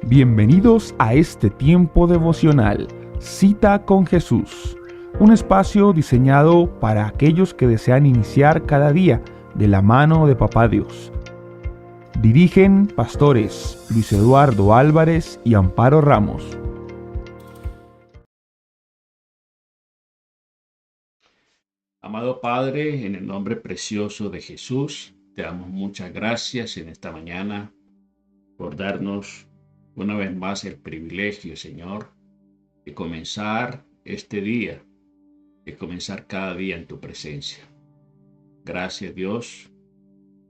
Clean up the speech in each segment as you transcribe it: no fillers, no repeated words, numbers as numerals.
Bienvenidos a este tiempo devocional, Cita con Jesús, un espacio diseñado para aquellos que desean iniciar cada día de la mano de Papá Dios. Dirigen pastores Luis Eduardo Álvarez y Amparo Ramos. Amado Padre, en el nombre precioso de Jesús, te damos muchas gracias en esta mañana por darnos una vez más el privilegio, Señor, de comenzar este día, de comenzar cada día en tu presencia. Gracias, Dios,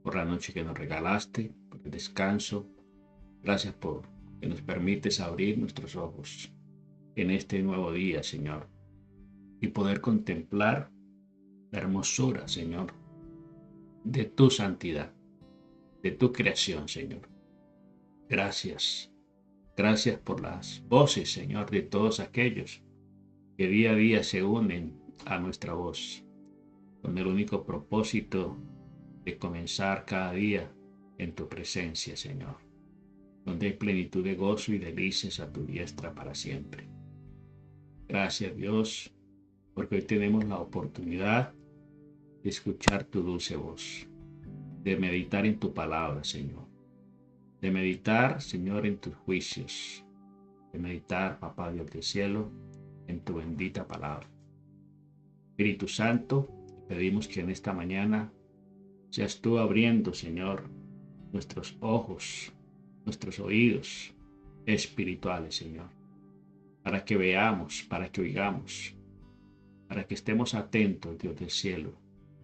por la noche que nos regalaste, por el descanso. Gracias por que nos permites abrir nuestros ojos en este nuevo día, Señor, y poder contemplar la hermosura, Señor, de tu santidad, de tu creación, Señor. Gracias. Gracias por las voces, Señor, de todos aquellos que día a día se unen a nuestra voz, con el único propósito de comenzar cada día en tu presencia, Señor, donde hay plenitud de gozo y delicias a tu diestra para siempre. Gracias, Dios, porque hoy tenemos la oportunidad de escuchar tu dulce voz, de meditar en tu palabra, Señor, de meditar, Señor, en tus juicios, de meditar, Papá Dios del cielo, en tu bendita palabra. Espíritu Santo, pedimos que en esta mañana seas tú abriendo, Señor, nuestros ojos, nuestros oídos espirituales, Señor, para que veamos, para que oigamos, para que estemos atentos, Dios del cielo,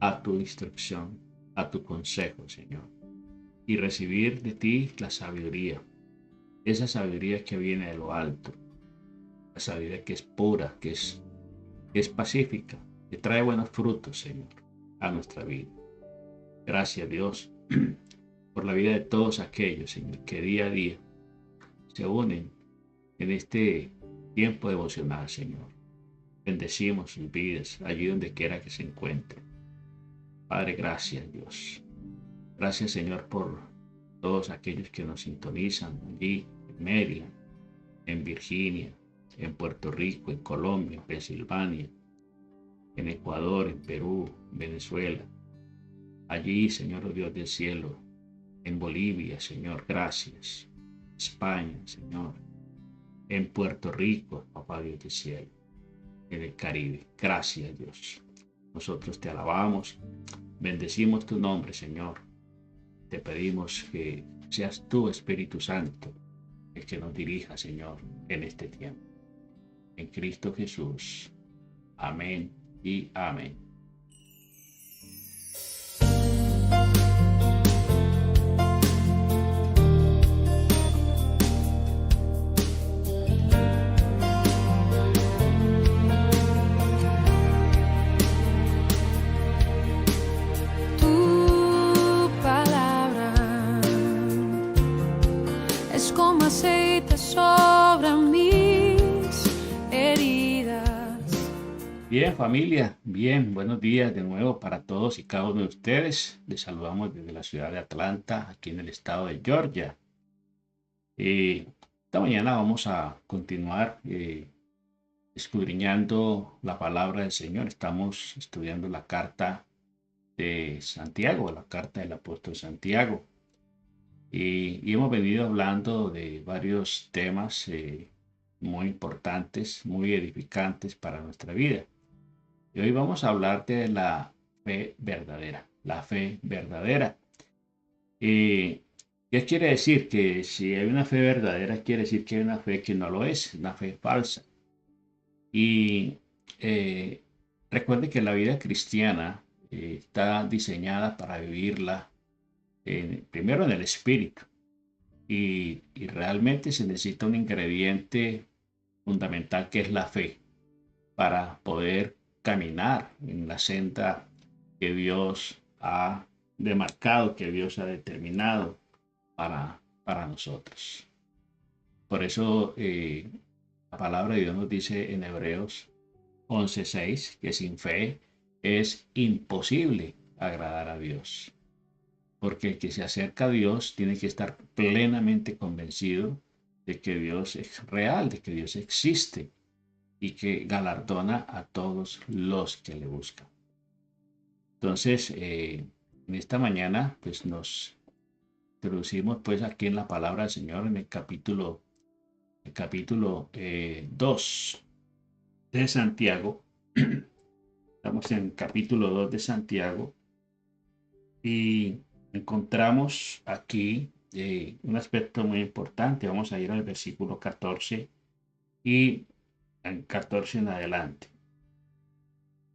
a tu instrucción, a tu consejo, Señor, y recibir de ti la sabiduría, esa sabiduría que viene de lo alto, la sabiduría que es pura, que es pacífica, que trae buenos frutos, Señor, a nuestra vida. Gracias, Dios, por la vida de todos aquellos, Señor, que día a día se unen en este tiempo devocional, Señor. Bendecimos sus vidas, allí donde quiera que se encuentren. Padre, gracias, Dios. Gracias, Señor, por todos aquellos que nos sintonizan allí en Maryland, en Virginia, en Puerto Rico, en Colombia, en Pensilvania, en Ecuador, en Perú, en Venezuela. Allí, Señor, oh Dios del cielo, en Bolivia, Señor, gracias. España, Señor, en Puerto Rico, Papá Dios del cielo, en el Caribe. Gracias, Dios. Nosotros te alabamos, bendecimos tu nombre, Señor. Te pedimos que seas tú, Espíritu Santo, el que nos dirija, Señor, en este tiempo. En Cristo Jesús. Amén y amén. Tu palabra es como aceite sobre mis heridas. Bien, familia, bien, buenos días de nuevo para todos y cada uno de ustedes. Les saludamos desde la ciudad de Atlanta, aquí en el estado de Georgia. Esta mañana vamos a continuar escudriñando la palabra del Señor. Estamos estudiando la carta de Santiago, la carta del apóstol Santiago. Y hemos venido hablando de varios temas muy importantes, muy edificantes para nuestra vida. Y hoy vamos a hablar de la fe verdadera, la fe verdadera. ¿Qué quiere decir? Que si hay una fe verdadera, quiere decir que hay una fe que no lo es, una fe falsa. Y eh, recuerde que la vida cristiana está diseñada para vivirla primero en el espíritu. Y realmente se necesita un ingrediente fundamental que es la fe para poder caminar en la senda que Dios ha demarcado, que Dios ha determinado para nosotros. Por eso la palabra de Dios nos dice en Hebreos 11:6 que sin fe es imposible agradar a Dios. Porque el que se acerca a Dios tiene que estar plenamente convencido de que Dios es real, de que Dios existe y que galardona a todos los que le buscan. Entonces, en esta mañana, pues nos introducimos pues aquí en la palabra del Señor en el capítulo 2 de Santiago. Estamos en el capítulo 2 de Santiago y encontramos aquí un aspecto muy importante. Vamos a ir al versículo 14 y en 14 en adelante.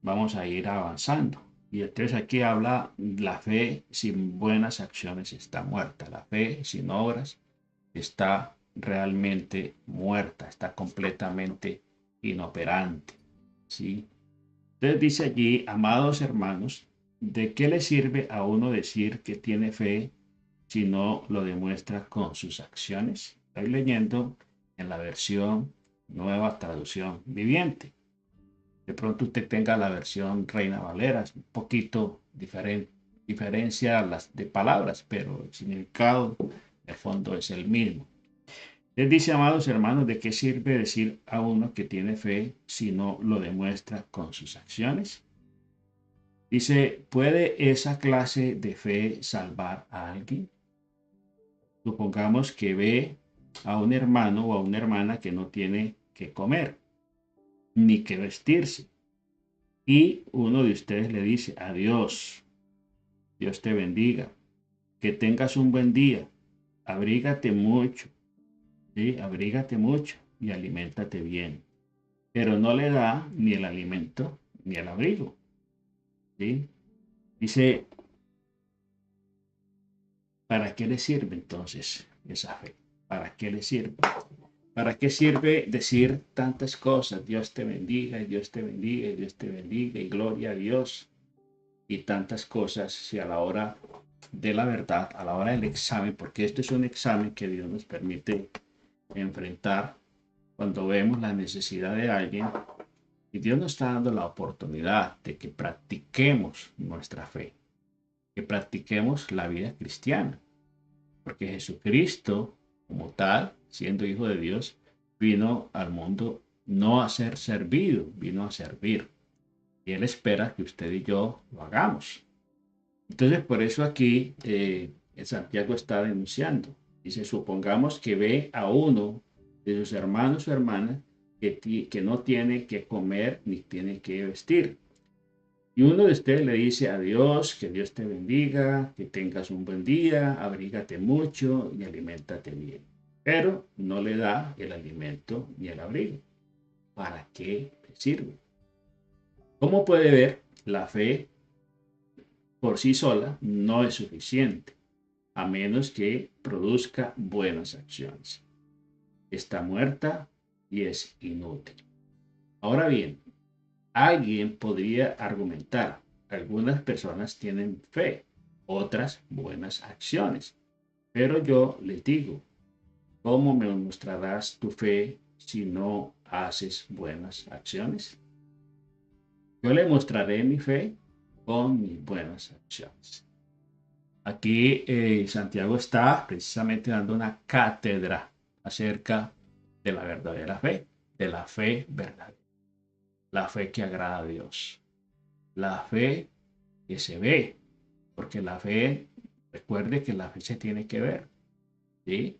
Vamos a ir avanzando. Y entonces aquí habla: la fe sin buenas acciones está muerta. La fe sin obras está realmente muerta, está completamente inoperante. ¿Sí? Entonces dice allí: amados hermanos, ¿de qué le sirve a uno decir que tiene fe si no lo demuestra con sus acciones? Estoy leyendo en la versión Nueva Traducción Viviente. De pronto usted tenga la versión Reina Valera, es un poquito diferencia las de palabras, pero el significado de fondo es el mismo. Él dice: amados hermanos, ¿de qué sirve decir a uno que tiene fe si no lo demuestra con sus acciones? Dice: ¿puede esa clase de fe salvar a alguien? Supongamos que ve a un hermano o a una hermana que no tiene que comer ni que vestirse. Y uno de ustedes le dice: adiós, Dios te bendiga, que tengas un buen día, abrígate mucho, ¿sí? Abrígate mucho y aliméntate bien. Pero no le da ni el alimento ni el abrigo, ¿sí? Dice: ¿para qué le sirve entonces esa fe? ¿Para qué le sirve? ¿Para qué sirve decir tantas cosas? Dios te bendiga, y Dios te bendiga, y Dios te bendiga, y gloria a Dios, y tantas cosas, si a la hora de la verdad, a la hora del examen, porque esto es un examen que Dios nos permite enfrentar cuando vemos la necesidad de alguien, y Dios nos está dando la oportunidad de que practiquemos nuestra fe, que practiquemos la vida cristiana, porque Jesucristo, como tal, siendo Hijo de Dios, vino al mundo no a ser servido, vino a servir. Y Él espera que usted y yo lo hagamos. Entonces, por eso aquí Santiago está denunciando. Dice: supongamos que ve a uno de sus hermanos o hermanas que no tiene que comer ni tiene que vestir. Y uno de ustedes le dice: adiós, que Dios te bendiga, que tengas un buen día, abrígate mucho y aliméntate bien. Pero no le da el alimento ni el abrigo. ¿Para qué le sirve? Como puede ver, la fe por sí sola no es suficiente, a menos que produzca buenas acciones. Está muerta y es inútil. Ahora bien, alguien podría argumentar: algunas personas tienen fe, otras buenas acciones. Pero yo les digo: ¿cómo me mostrarás tu fe si no haces buenas acciones? Yo le mostraré mi fe con mis buenas acciones. Aquí Santiago está precisamente dando una cátedra acerca de la verdadera fe, de la fe verdadera, la fe que agrada a Dios, la fe que se ve, porque la fe, recuerde que la fe se tiene que ver, ¿sí?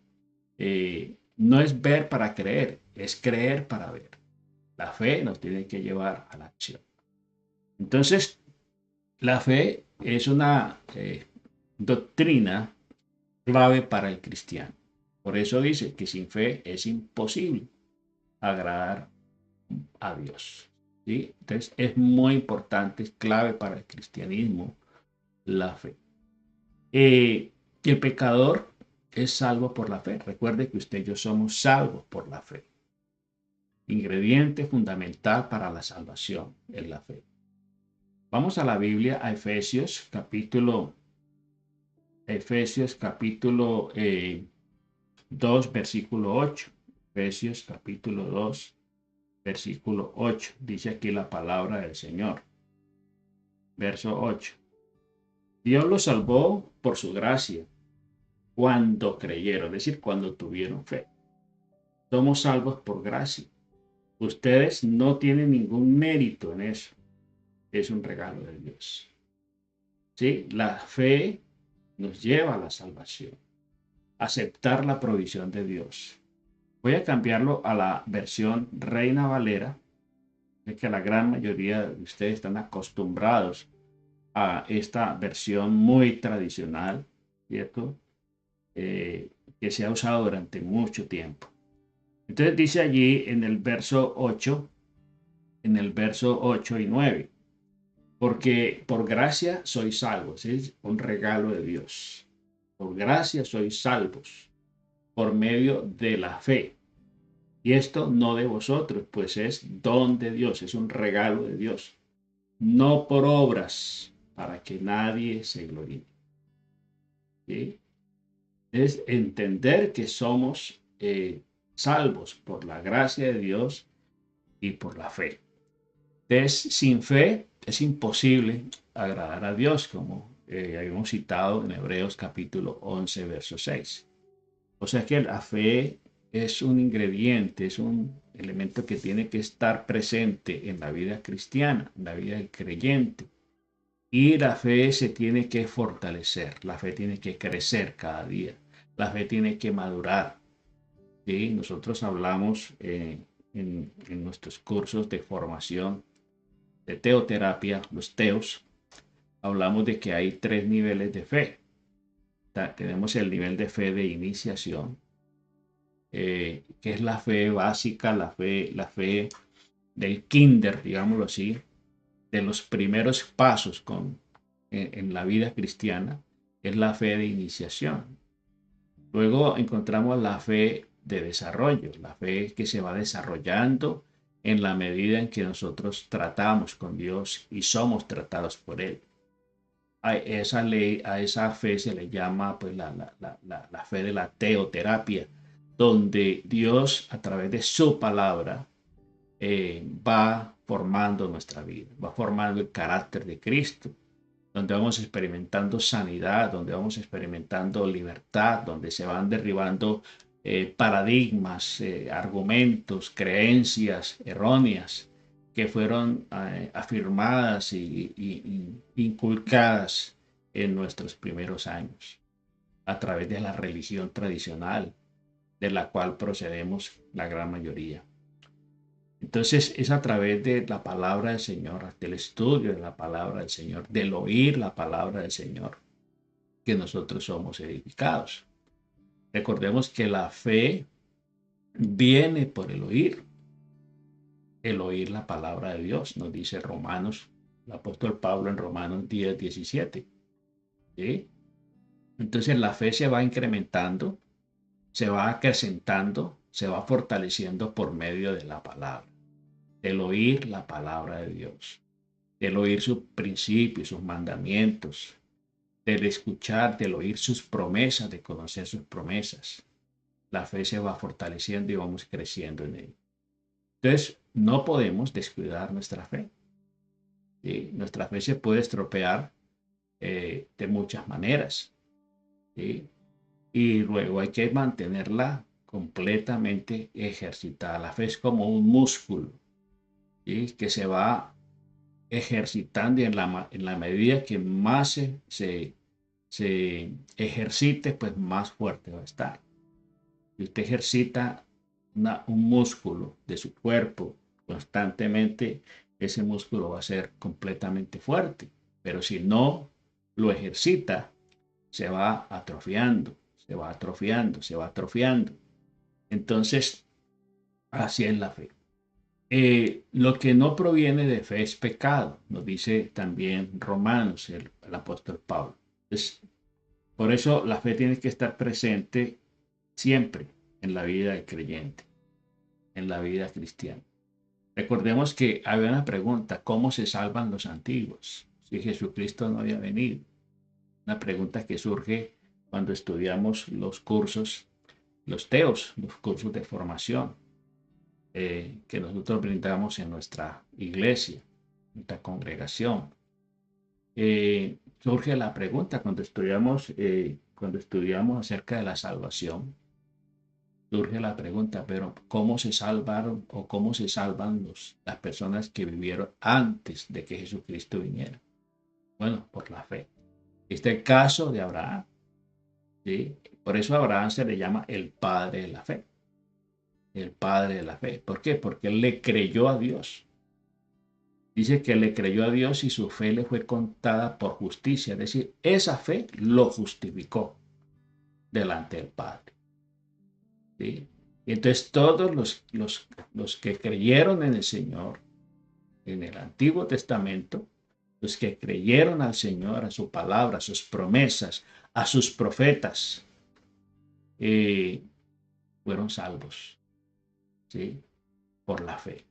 No es ver para creer, es creer para ver. La fe nos tiene que llevar a la acción. Entonces, la fe es una doctrina clave para el cristiano. Por eso dice que sin fe es imposible agradar a Dios. ¿Sí? Entonces es muy importante, es clave para el cristianismo la fe. El pecador es salvo por la fe. Recuerde que usted y yo somos salvos por la fe. Ingrediente fundamental para la salvación es la fe. Vamos a la Biblia, a Efesios capítulo 2, versículo 8. Efesios capítulo 2, versículo 8. Dice aquí la palabra del Señor. Verso 8. Dios los salvó por su gracia cuando creyeron, es decir, cuando tuvieron fe. Somos salvos por gracia. Ustedes no tienen ningún mérito en eso. Es un regalo de Dios. ¿Sí? La fe nos lleva a la salvación. Aceptar la provisión de Dios. Voy a cambiarlo a la versión Reina Valera, es que la gran mayoría de ustedes están acostumbrados a esta versión muy tradicional, ¿cierto? Que se ha usado durante mucho tiempo. Entonces dice allí en el verso 8 y 9, porque por gracia sois salvos, es un regalo de Dios. Por gracia sois salvos, por medio de la fe. Y esto no de vosotros, pues es don de Dios, es un regalo de Dios. No por obras, para que nadie se gloríe. ¿Sí? Es entender que somos salvos por la gracia de Dios y por la fe. Entonces, sin fe es imposible agradar a Dios, como habíamos citado en Hebreos capítulo 11, verso 6. O sea que la fe es un ingrediente, es un elemento que tiene que estar presente en la vida cristiana, en la vida del creyente. Y la fe se tiene que fortalecer, la fe tiene que crecer cada día, la fe tiene que madurar. ¿Sí? Nosotros hablamos en nuestros cursos de formación de teoterapia, los teos, hablamos de que hay 3 niveles de fe. Tenemos el nivel de fe de iniciación, que es la fe básica, la fe del kinder, digámoslo así, de los primeros pasos en la vida cristiana, es la fe de iniciación. Luego encontramos la fe de desarrollo, la fe que se va desarrollando en la medida en que nosotros tratamos con Dios y somos tratados por Él. A esa fe se le llama pues, la fe de la teoterapia, donde Dios a través de su palabra va formando nuestra vida, va formando el carácter de Cristo, donde vamos experimentando sanidad, donde vamos experimentando libertad, donde se van derribando paradigmas, argumentos, creencias erróneas que fueron afirmadas y inculcadas en nuestros primeros años a través de la religión tradicional de la cual procedemos la gran mayoría. Entonces es a través de la palabra del Señor, del estudio de la palabra del Señor, del oír la palabra del Señor, que nosotros somos edificados. Recordemos que la fe viene por el oír la palabra de Dios, nos dice Romanos, el apóstol Pablo en Romanos 10, 17. ¿Sí? Entonces la fe se va incrementando, se va acrecentando, se va fortaleciendo por medio de la palabra, del oír la palabra de Dios, del oír sus principios, sus mandamientos, del escuchar, del oír sus promesas, de conocer sus promesas. La fe se va fortaleciendo y vamos creciendo en ella. Entonces, no podemos descuidar nuestra fe. ¿Sí? Nuestra fe se puede estropear de muchas maneras. ¿Sí? Y luego hay que mantenerla completamente ejercitada. La fe es como un músculo, ¿sí? Que se va ejercitando y en la medida que más se ejercite, pues más fuerte va a estar. Si usted ejercita un músculo de su cuerpo constantemente, ese músculo va a ser completamente fuerte. Pero si no lo ejercita, se va atrofiando, se va atrofiando, se va atrofiando. Entonces, así es la fe. Lo que no proviene de fe es pecado, nos dice también Romanos, el apóstol Pablo. Entonces, por eso la fe tiene que estar presente siempre en la vida del creyente, en la vida cristiana. Recordemos que había una pregunta: ¿cómo se salvan los antiguos si Jesucristo no había venido? Una pregunta que surge cuando estudiamos los cursos, los teos, los cursos de formación que nosotros brindamos en nuestra iglesia, nuestra congregación. Surge la pregunta cuando estudiamos acerca de la salvación. surge la pregunta, pero ¿cómo se salvaron o cómo se salvan las personas que vivieron antes de que Jesucristo viniera? Bueno, por la fe. Este es el caso de Abraham, ¿sí? Por eso a Abraham se le llama el padre de la fe. El padre de la fe. ¿Por qué? Porque él le creyó a Dios. Dice que le creyó a Dios y su fe le fue contada por justicia. Es decir, esa fe lo justificó delante del Padre. ¿Sí? Y entonces todos los que creyeron en el Señor, en el Antiguo Testamento, los que creyeron al Señor, a su palabra, a sus promesas, a sus profetas, fueron salvos, ¿sí? Por la fe.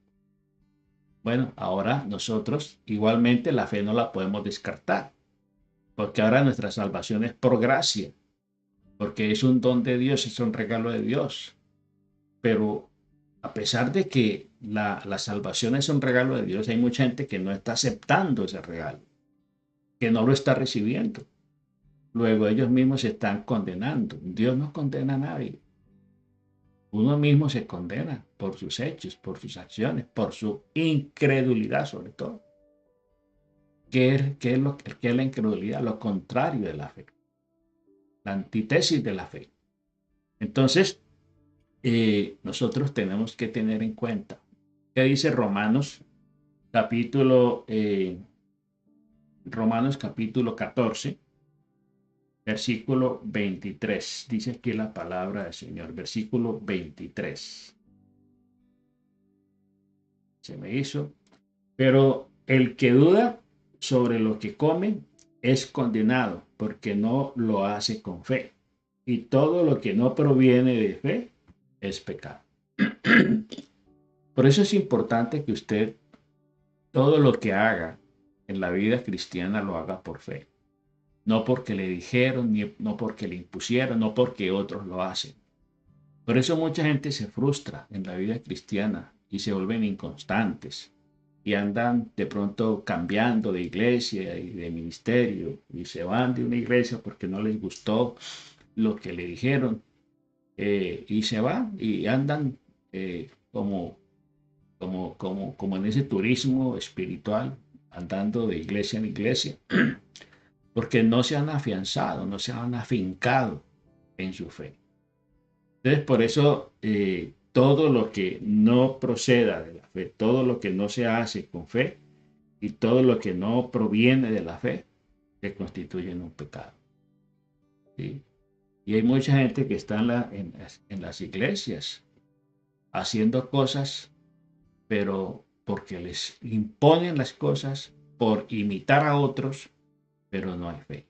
Bueno, ahora nosotros igualmente la fe no la podemos descartar, porque ahora nuestra salvación es por gracia, porque es un don de Dios, es un regalo de Dios. Pero a pesar de que la salvación es un regalo de Dios, hay mucha gente que no está aceptando ese regalo, que no lo está recibiendo. Luego ellos mismos se están condenando. Dios no condena a nadie. Uno mismo se condena por sus hechos, por sus acciones, por su incredulidad sobre todo. ¿Qué es la incredulidad? Lo contrario de la fe. La antítesis de la fe. Entonces, nosotros tenemos que tener en cuenta qué dice Romanos capítulo 14, versículo 23. Dice aquí la palabra del Señor, versículo 23. Se me hizo. Pero el que duda sobre lo que come es condenado, porque no lo hace con fe. Y todo lo que no proviene de fe es pecado. Por eso es importante que usted todo lo que haga en la vida cristiana lo haga por fe. No porque le dijeron, no porque le impusieron, no porque otros lo hacen. Por eso mucha gente se frustra en la vida cristiana y se vuelven inconstantes y andan de pronto cambiando de iglesia y de ministerio y se van de una iglesia porque no les gustó lo que le dijeron y se van y andan como en ese turismo espiritual, andando de iglesia en iglesia, porque no se han afianzado, no se han afincado en su fe. Entonces, por eso, todo lo que no proceda de la fe, todo lo que no se hace con fe y todo lo que no proviene de la fe, se constituye en un pecado. ¿Sí? Y hay mucha gente que está en las iglesias haciendo cosas, pero porque les imponen las cosas por imitar a otros, pero no hay fe.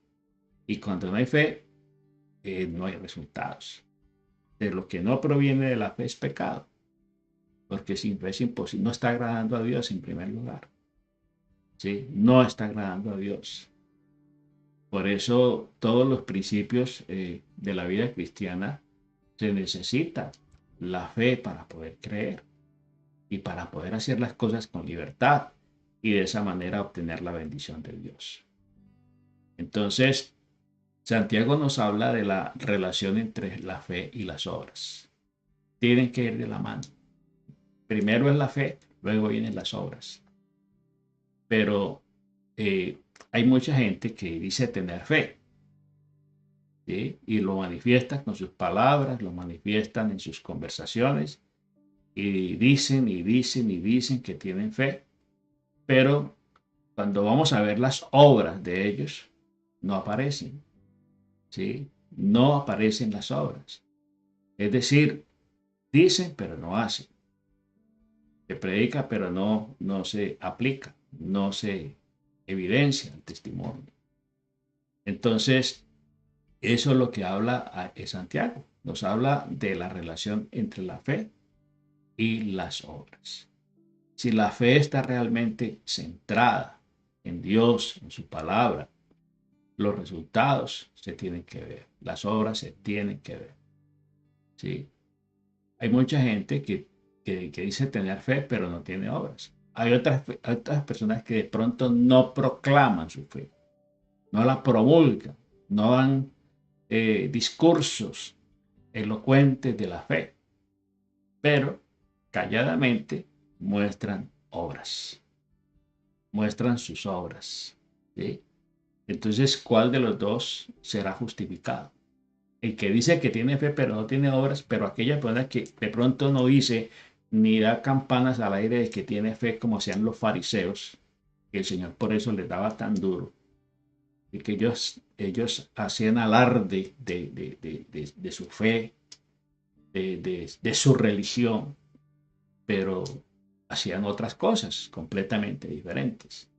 Y cuando no hay fe, no hay resultados. De lo que no proviene de la fe es pecado, porque sin fe es imposible. No está agradando a Dios en primer lugar. ¿Sí? No está agradando a Dios. Por eso todos los principios de la vida cristiana se necesita la fe para poder creer y para poder hacer las cosas con libertad y de esa manera obtener la bendición de Dios. Entonces, Santiago nos habla de la relación entre la fe y las obras. Tienen que ir de la mano. Primero es la fe, luego vienen las obras. Pero hay mucha gente que dice tener fe, ¿sí? Y lo manifiestan con sus palabras, lo manifiestan en sus conversaciones y dicen y dicen y dicen que tienen fe, pero cuando vamos a ver las obras de ellos, no aparecen, ¿sí? No aparecen las obras. Es decir, dicen pero no hacen. Se predica pero no se aplica, no se evidencia el testimonio. Entonces, eso es lo que habla Santiago. Nos habla de la relación entre la fe y las obras. Si la fe está realmente centrada en Dios, en su palabra, los resultados se tienen que ver, las obras se tienen que ver. ¿Sí? Hay mucha gente que dice tener fe, pero no tiene obras. Hay otras personas que de pronto no proclaman su fe, no la promulgan, no dan discursos elocuentes de la fe, pero calladamente muestran obras, muestran sus obras. ¿Sí? Entonces, ¿cuál de los dos será justificado? El que dice que tiene fe pero no tiene obras, pero aquella persona que de pronto no dice ni da campanas al aire de que tiene fe como hacían los fariseos, que el Señor por eso les daba tan duro, y que ellos hacían alarde de su fe, de su religión, pero hacían otras cosas completamente diferentes.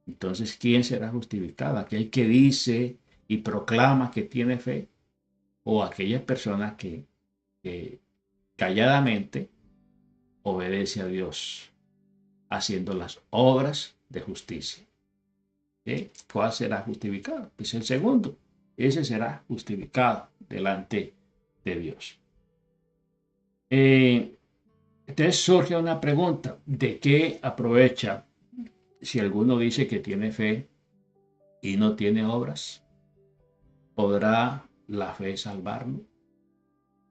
Entonces, ¿quién será justificado? ¿Aquel que dice y proclama que tiene fe? ¿O aquella persona que calladamente obedece a Dios, haciendo las obras de justicia? ¿Sí? ¿Cuál será justificado? Pues el segundo. Ese será justificado delante de Dios. Entonces surge una pregunta: ¿de qué aprovecha si alguno dice que tiene fe y no tiene obras? ¿Podrá la fe salvarlo?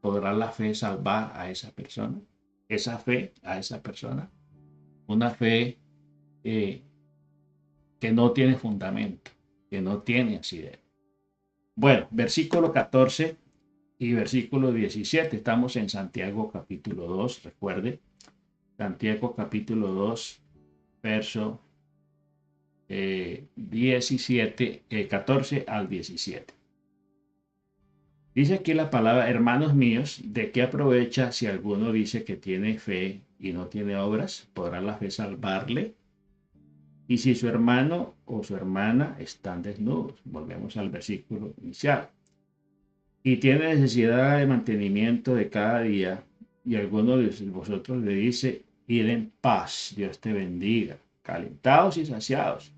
¿Podrá la fe salvar a esa persona? Esa fe a esa persona. Una fe eh, que no tiene fundamento, que no tiene asidero. Bueno, versículo 14 y versículo 17. Estamos en Santiago capítulo 2, recuerde. Santiago capítulo 2, verso 14 al 17. Dice aquí la palabra: hermanos míos, ¿de qué aprovecha si alguno dice que tiene fe y no tiene obras? ¿Podrá la fe salvarle? Y si su hermano o su hermana están desnudos, volvemos al versículo inicial, y tiene necesidad de mantenimiento de cada día, y alguno de vosotros le dice: id en paz, Dios te bendiga, calentados y saciados,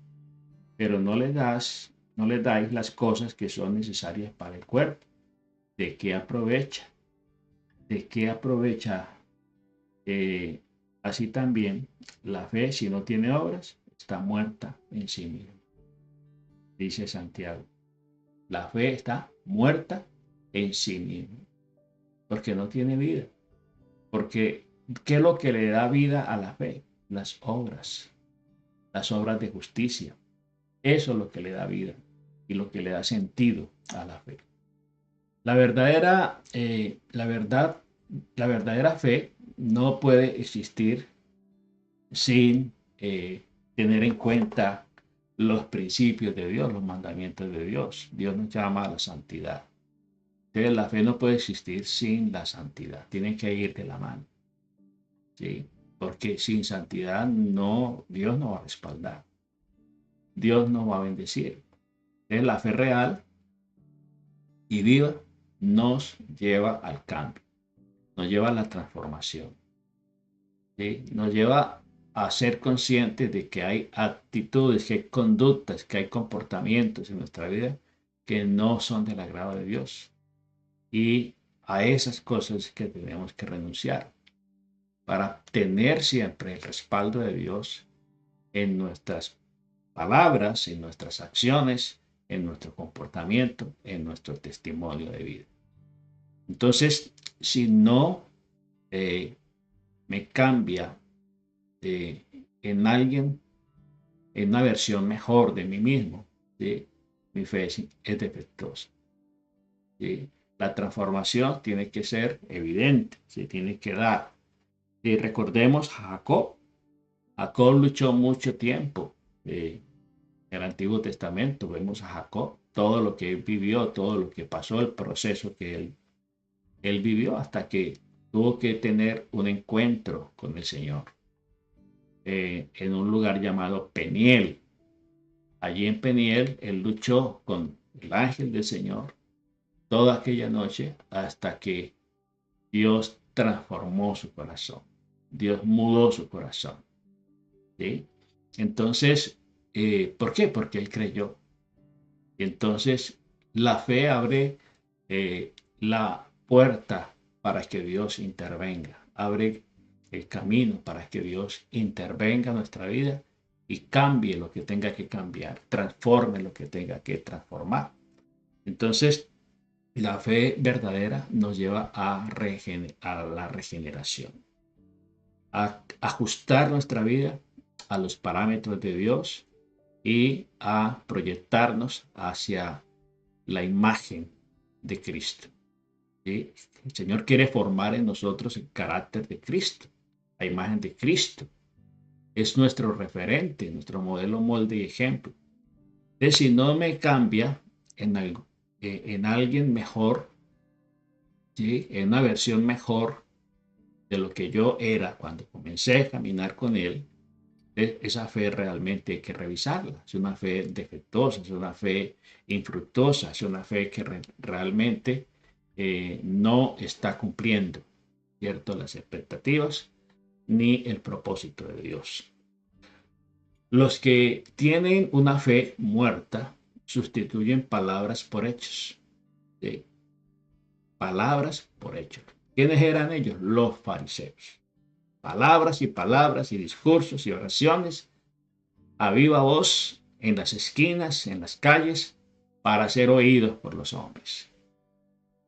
pero no les dais las cosas que son necesarias para el cuerpo. ¿De qué aprovecha? ¿De qué aprovecha? Así también la fe, si no tiene obras, está muerta en sí misma. Dice Santiago, la fe está muerta en sí misma, porque no tiene vida. Porque, ¿qué es lo que le da vida a la fe? Las obras de justicia. Eso es lo que le da vida y lo que le da sentido a la fe. La verdadera fe no puede existir sin tener en cuenta los principios de Dios, los mandamientos de Dios. Dios nos llama a la santidad. Entonces la fe no puede existir sin la santidad. Tienen que ir de la mano. ¿Sí? Porque sin santidad Dios no va a respaldar. Dios no va a bendecir. Entonces la fe real y viva nos lleva al cambio, nos lleva a la transformación, ¿sí? Nos lleva a ser conscientes de que hay actitudes, que hay conductas, que hay comportamientos en nuestra vida que no son del agrado de Dios. Y a esas cosas que tenemos que renunciar para tener siempre el respaldo de Dios en nuestras palabras, en nuestras acciones, en nuestro comportamiento, en nuestro testimonio de vida. Entonces, si no me cambia en alguien, en una versión mejor de mí mismo, ¿sí? Mi fe es defectuosa. ¿Sí? La transformación tiene que ser evidente, se tiene que dar. Y recordemos a Jacob. Jacob luchó mucho tiempo. En el Antiguo Testamento vemos a Jacob, todo lo que él vivió, todo lo que pasó, el proceso que él vivió hasta que tuvo que tener un encuentro con el Señor en un lugar llamado Peniel. Allí en Peniel él luchó con el ángel del Señor toda aquella noche hasta que Dios transformó su corazón. Dios mudó su corazón. ¿Sí? Entonces, ¿por qué? Porque él creyó. Entonces, la fe abre la puerta para que Dios intervenga. Abre el camino para que Dios intervenga en nuestra vida y cambie lo que tenga que cambiar, transforme lo que tenga que transformar. Entonces, La fe verdadera nos lleva a la regeneración, a ajustar nuestra vida a los parámetros de Dios y a proyectarnos hacia la imagen de Cristo. ¿Sí? El Señor quiere formar en nosotros el carácter de Cristo, la imagen de Cristo. Es nuestro referente, nuestro modelo, molde y ejemplo. Entonces, si no me cambia en algo, en alguien mejor, ¿sí? En una versión mejor de lo que yo era cuando comencé a caminar con Él, esa fe realmente hay que revisarla. Es una fe defectuosa, es una fe infructuosa, es una fe que realmente no está cumpliendo, ¿cierto?, las expectativas ni el propósito de Dios. Los que tienen una fe muerta sustituyen palabras por hechos. ¿Sí? Palabras por hechos. ¿Quiénes eran ellos? Los fariseos. Palabras y discursos y oraciones a viva voz en las esquinas, en las calles, para ser oídos por los hombres.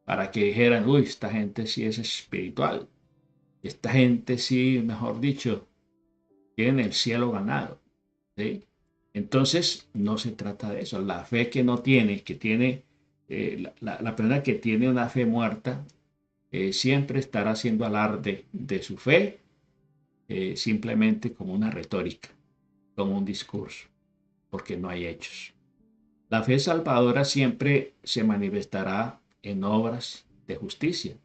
Para que dijeran, uy, esta gente sí es espiritual. Esta gente sí, mejor dicho, tiene el cielo ganado. ¿Sí? Entonces, no se trata de eso. La fe que no tiene, la persona que tiene una fe muerta, siempre estará haciendo alarde de su fe, simplemente como una retórica, como un discurso, porque no hay hechos. La fe salvadora siempre se manifestará en obras de justicia,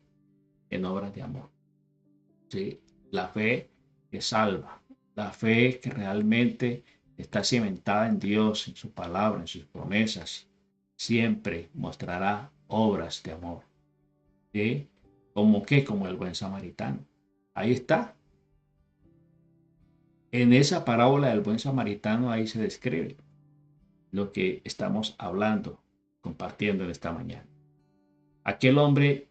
en obras de amor. ¿Sí? La fe que salva, la fe que realmente está cimentada en Dios, en su palabra, en sus promesas, siempre mostrará obras de amor. ¿Sí? ¿Como qué? Como el buen samaritano. Ahí está. En esa parábola del buen samaritano ahí se describe lo que estamos hablando, compartiendo en esta mañana. Aquel hombre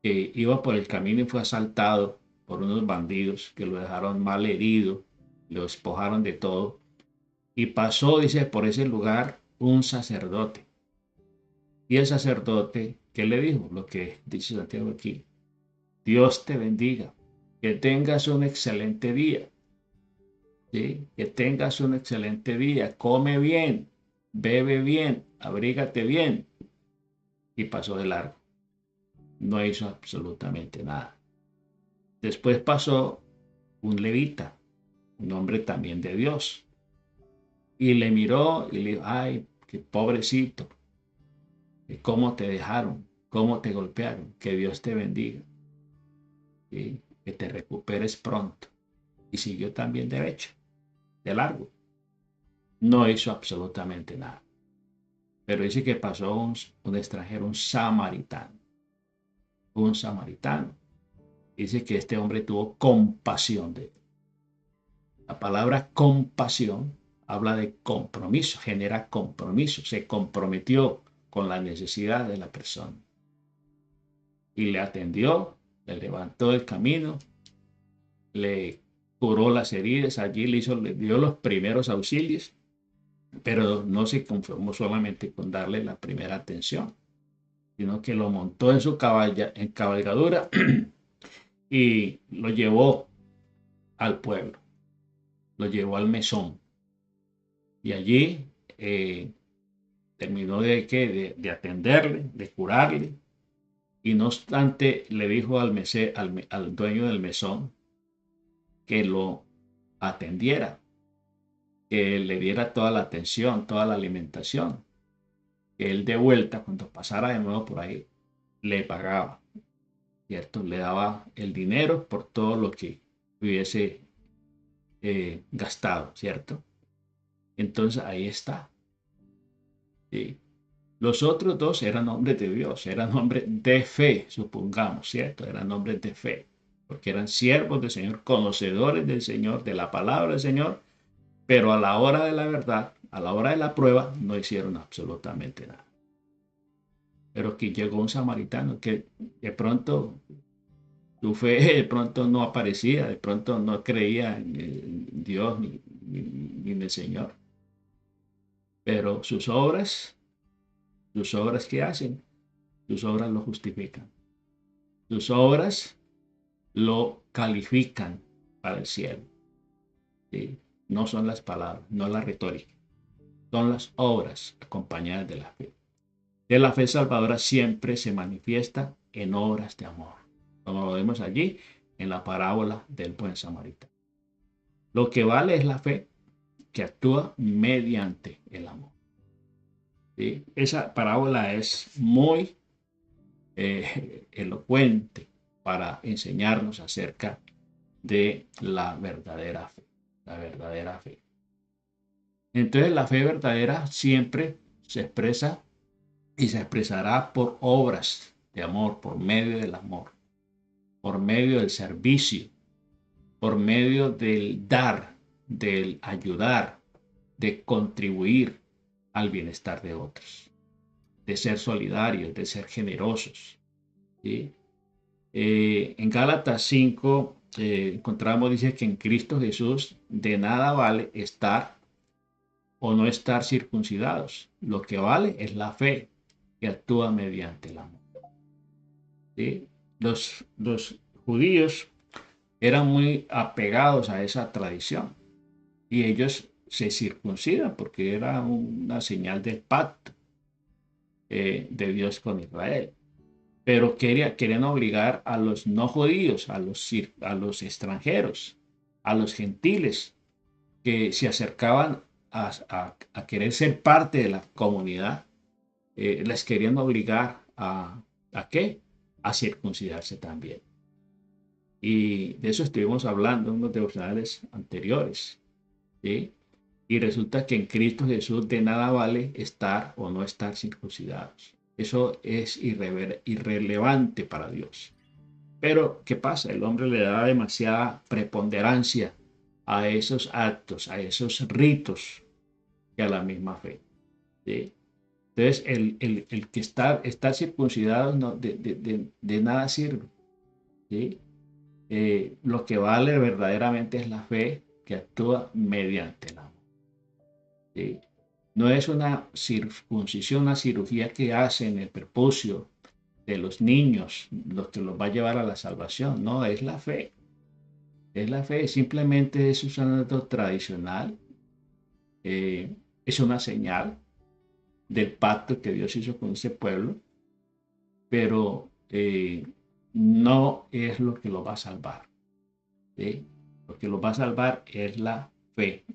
que iba por el camino y fue asaltado por unos bandidos que lo dejaron mal herido, lo despojaron de todo, y pasó, dice, por ese lugar un sacerdote. Y el sacerdote, ¿qué le dijo? Lo que dice Santiago aquí: Dios te bendiga, que tengas un excelente día. ¿Sí? Que tengas un excelente día, come bien, bebe bien, abrígate bien. Y pasó de largo. No hizo absolutamente nada. Después pasó un levita, un hombre también de Dios, y le miró y le dijo, ay, qué pobrecito, cómo te dejaron, cómo te golpearon, que Dios te bendiga, ¿sí? Que te recuperes pronto. Y siguió también derecho, de largo. No hizo absolutamente nada. Pero dice que pasó un extranjero, un samaritano. Un samaritano. Dice que este hombre tuvo compasión de él. La palabra compasión habla de compromiso, genera compromiso. Se comprometió con la necesidad de la persona. Y le atendió, le levantó del camino, le curó las heridas, allí le dio los primeros auxilios, pero no se conformó solamente con darle la primera atención, sino que lo montó en su cabalgadura y lo llevó al pueblo, lo llevó al mesón. Y allí terminó de atenderle, de curarle. Y no obstante, le dijo al dueño del mesón que lo atendiera, que le diera toda la atención, toda la alimentación. Que él de vuelta, cuando pasara de nuevo por ahí, le pagaba, ¿cierto? Le daba el dinero por todo lo que hubiese gastado, ¿cierto? Entonces ahí está. ¿Sí? Los otros dos eran hombres de Dios, eran hombres de fe, supongamos, ¿cierto? Eran hombres de fe, porque eran siervos del Señor, conocedores del Señor, de la palabra del Señor, pero a la hora de la verdad, a la hora de la prueba, no hicieron absolutamente nada. Pero aquí llegó un samaritano que de pronto su fe de pronto no aparecía, de pronto no creía en Dios ni en el Señor. Pero sus obras ¿qué hacen? tus obras lo justifican. Tus obras lo califican para el cielo. ¿Sí? No son las palabras, no la retórica. Son las obras acompañadas de la fe. De la fe salvadora siempre se manifiesta en obras de amor, como lo vemos allí en la parábola del buen samaritano. Lo que vale es la fe que actúa mediante el amor. ¿Sí? Esa parábola es muy elocuente para enseñarnos acerca de la verdadera fe. La verdadera fe. Entonces la fe verdadera siempre se expresa y se expresará por obras de amor, por medio del amor, por medio del servicio, por medio del dar, del ayudar, de contribuir al bienestar de otros, de ser solidarios, de ser generosos. ¿Sí? En Gálatas 5 encontramos, dice que en Cristo Jesús de nada vale estar o no estar circuncidados. Lo que vale es la fe que actúa mediante el amor. ¿Sí? Los judíos eran muy apegados a esa tradición y ellos se circuncidan porque era una señal del pacto de Dios con Israel. Pero querían obligar a los no judíos, a los extranjeros, a los gentiles que se acercaban a querer ser parte de la comunidad, les querían obligar ¿a qué? A circuncidarse también. Y de eso estuvimos hablando en unos devocionales anteriores. ¿Sí? Y resulta que en Cristo Jesús de nada vale estar o no estar circuncidados. Eso es irrelevante para Dios. Pero, ¿qué pasa? El hombre le da demasiada preponderancia a esos actos, a esos ritos, que a la misma fe. ¿Sí? Entonces, el que está circuncidado no, de nada sirve. ¿Sí? Lo que vale verdaderamente es la fe que actúa mediante el amor. ¿Sí? No es una circuncisión, una cirugía que hace en el prepucio de los niños, lo que los va a llevar a la salvación. No, es la fe. Es la fe, simplemente es un acto tradicional. Es una señal del pacto que Dios hizo con ese pueblo, pero no es lo que lo va a salvar. ¿Sí? Lo que lo va a salvar es la fe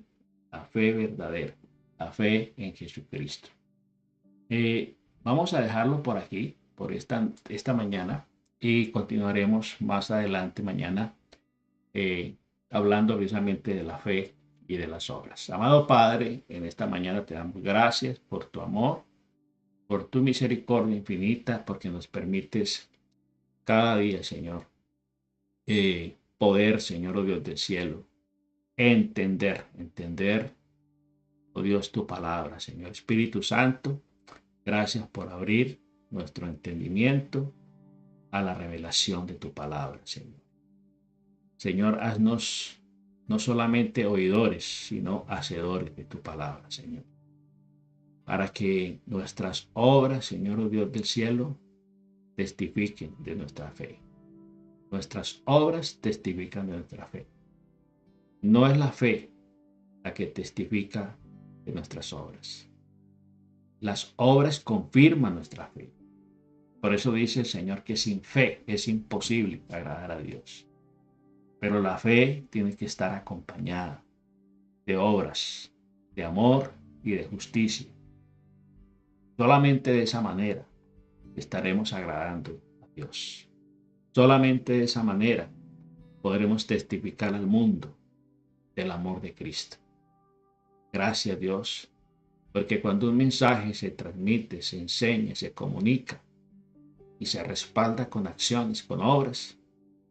verdadera, la fe en Jesucristo. Vamos a dejarlo por aquí, por esta mañana, y continuaremos más adelante mañana hablando precisamente de la fe y de las obras. Amado Padre, en esta mañana te damos gracias por tu amor, por tu misericordia infinita, porque nos permites cada día, Señor, poder, Señor, oh Dios del cielo, entender, oh Dios, tu palabra, Señor. Espíritu Santo, gracias por abrir nuestro entendimiento a la revelación de tu palabra, Señor. Señor, haznos no solamente oidores, sino hacedores de tu palabra, Señor. Para que nuestras obras, Señor, oh Dios del cielo, testifiquen de nuestra fe. Nuestras obras testifican de nuestra fe. No es la fe la que testifica de nuestras obras. Las obras confirman nuestra fe. Por eso dice el Señor que sin fe es imposible agradar a Dios. Pero la fe tiene que estar acompañada de obras, de amor y de justicia. Solamente de esa manera estaremos agradando a Dios. Solamente de esa manera podremos testificar al mundo del amor de Cristo. Gracias, Dios, porque cuando un mensaje se transmite, se enseña, se comunica y se respalda con acciones, con obras,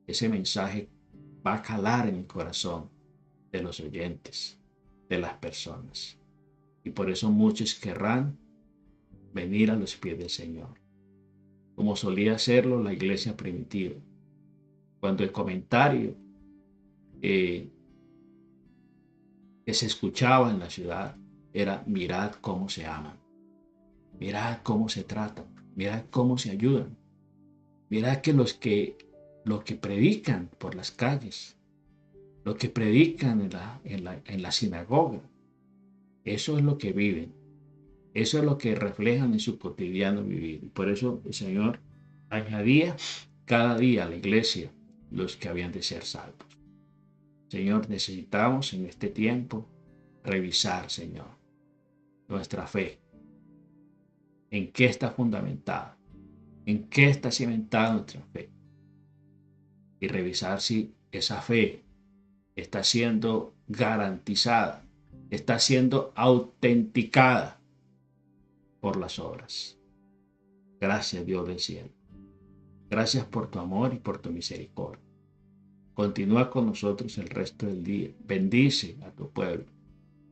ese mensaje va a calar en el corazón de los oyentes, de las personas. Y por eso muchos querrán venir a los pies del Señor, como solía hacerlo la iglesia primitiva, cuando el comentario que se escuchaba en la ciudad era: mirad cómo se aman, mirad cómo se tratan, Mira cómo se ayudan. Mira que los que predican por las calles, los que predican en la sinagoga, eso es lo que viven. Eso es lo que reflejan en su cotidiano vivir. Y por eso el Señor añadía cada día a la iglesia los que habían de ser salvos. Señor, necesitamos en este tiempo revisar, Señor, nuestra fe. ¿En qué está fundamentada? ¿En qué está cimentada nuestra fe? Y revisar si esa fe está siendo garantizada, está siendo autenticada por las obras. Gracias, Dios del cielo. Gracias por tu amor y por tu misericordia. Continúa con nosotros el resto del día. Bendice a tu pueblo,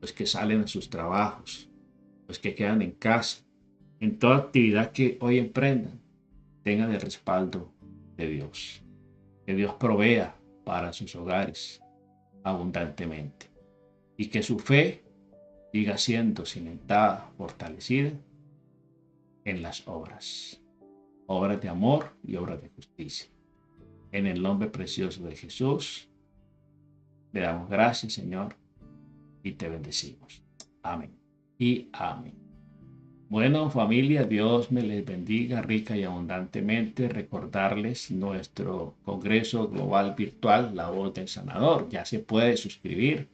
los que salen a sus trabajos, los que quedan en casa, en toda actividad que hoy emprendan, tengan el respaldo de Dios. Que Dios provea para sus hogares abundantemente y que su fe siga siendo cimentada, fortalecida en las obras de amor y obras de justicia. En el nombre precioso de Jesús, le damos gracias, Señor, y te bendecimos. Amén y amén. Bueno, familia, Dios me les bendiga rica y abundantemente. Recordarles nuestro Congreso Global Virtual, La Voz del Sanador. Ya se puede suscribir.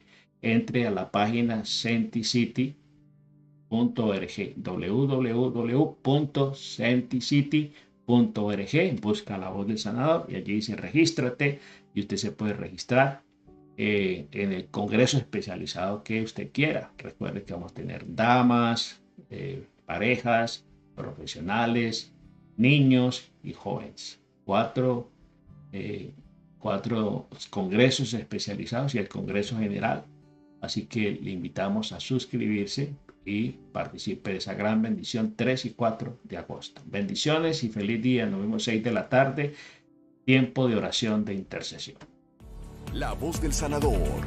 Entre a la página senticity.org, www.senticity.org. Busca La Voz del Sanador y allí dice regístrate y usted se puede registrar en el congreso especializado que usted quiera. Recuerde que vamos a tener damas, parejas, profesionales, niños y jóvenes. Cuatro congresos especializados y el Congreso General. Así que le invitamos a suscribirse y participe de esa gran bendición 3 y 4 de agosto. Bendiciones y feliz día. Nos vemos 6 de la tarde. Tiempo de oración de intercesión. La Voz del Sanador.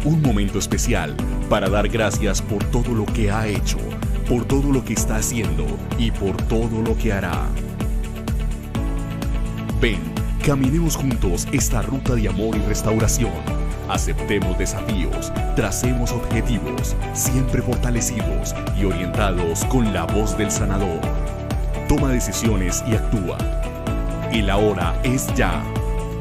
Un momento especial para dar gracias por todo lo que ha hecho, por todo lo que está haciendo y por todo lo que hará. Ven, caminemos juntos esta ruta de amor y restauración. Aceptemos desafíos, tracemos objetivos, siempre fortalecidos y orientados con la voz del sanador. Toma decisiones y actúa. Y la hora es ya.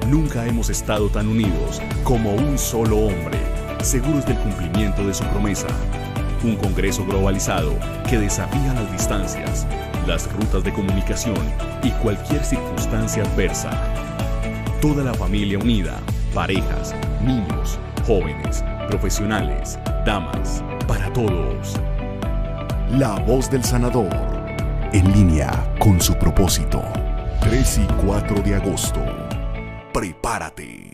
Nunca hemos estado tan unidos como un solo hombre, seguros del cumplimiento de su promesa. Un congreso globalizado que desafía las distancias, las rutas de comunicación y cualquier circunstancia adversa. Toda la familia unida, parejas, niños, jóvenes, profesionales, damas, para todos. La Voz del Sanador, en línea con su propósito. 3 y 4 de agosto. Prepárate.